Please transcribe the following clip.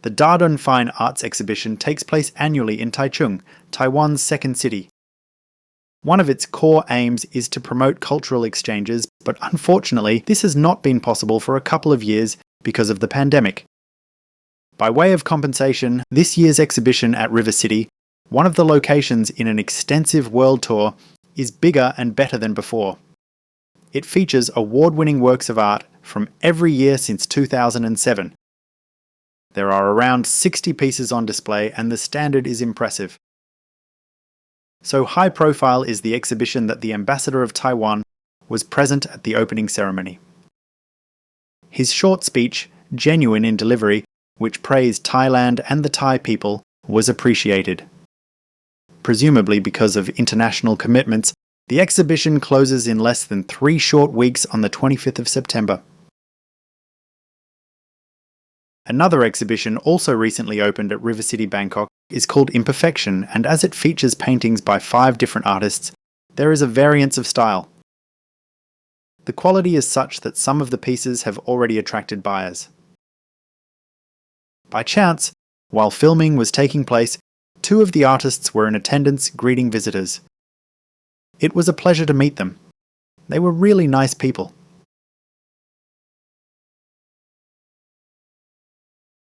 The Dardun Fine Arts Exhibition takes place annually in Taichung, Taiwan's second city. One of its core aims is to promote cultural exchanges, but unfortunately this has not been possible for a couple of years because of the pandemic. By way of compensation, this year's exhibition at River City, one of the locations in an extensive world tour, is bigger and better than before. It features award-winning works of art from every year since 2007. There are around 60 pieces on display and the standard is impressive. So high profile is the exhibition that the Ambassador of Taiwan was present at the opening ceremony. His short speech, genuine in delivery, which praised Thailand and the Thai people, was appreciated. Presumably because of international commitments, the exhibition closes in less than 3 short weeks on the 25th of September. Another exhibition also recently opened at River City Bangkok is called Imperfection, and as it features paintings by 5 different artists, there is a variance of style. The quality is such that some of the pieces have already attracted buyers. By chance, while filming was taking place, 2 of the artists were in attendance greeting visitors. It was a pleasure to meet them. They were really nice people.